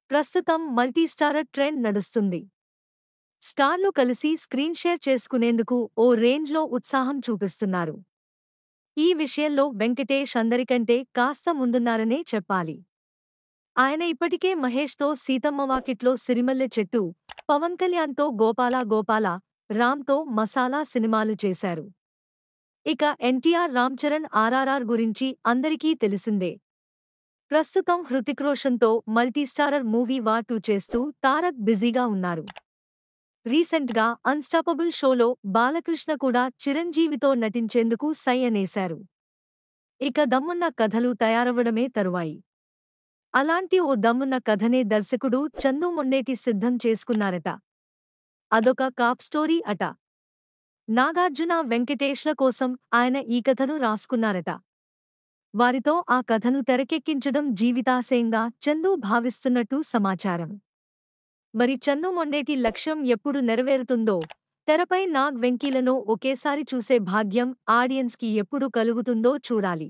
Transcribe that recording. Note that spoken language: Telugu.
ప్రస్తుతం మల్టీస్టారర్ ట్రెండ్ నడుస్తుంది. స్టార్లు కలిసి స్క్రీన్ షేర్ చేసుకునేందుకు ఓ రేంజ్లో ఉత్సాహం చూపిస్తున్నారు. ఈ విషయంలో వెంకటేష్ అందరికంటే కాస్త ముందున్నారనే చెప్పాలి. ఆయన ఇప్పటికే మహేష్తో సీతమ్మ వాకిట్లో సిరిమల్లె చెట్టు, పవన్ కళ్యాణ్తో గోపాలా గోపాలా, రామ్తో మసాలా సినిమాలు చేశారు. ఇక ఎన్టీఆర్ రామ్ చరణ్ ఆర్ఆర్ఆర్ గురించి అందరికీ తెలిసిందే. ప్రస్తుతం హృతిక్ రోషన్తో మల్టీస్టారర్ మూవీ వార్ 2 చేస్తూ తారక్ బిజీగా ఉన్నారు. రీసెంట్గా అన్స్టాపబుల్ షోలో బాలకృష్ణ కూడా చిరంజీవితో నటించేందుకు సై అనేశారు. ఇక దమ్మున్న కథలు తయారవ్వడమే తరువాయి. అలాంటి ఓ దమ్మున్న కథనే దర్శకుడు చందు మొండేటి సిద్ధం చేసుకున్నారట. అదొక కాప్ స్టోరీ అట. నాగార్జున వెంకటేష్ల కోసం ఆయన ఈ కథను రాసుకున్నారట. వారితో ఆ కథను తెరకెక్కించడం జీవితాశయంగా చందు భావిస్తున్నట్టు సమాచారం. మరి చందు మొండేటి లక్ష్యం ఎప్పుడు నెరవేరుతుందో, తెరపై నాగ్ వెంకీలను ఒకేసారి చూసే భాగ్యం ఆడియన్స్కి ఎప్పుడు కలుగుతుందో చూడాలి.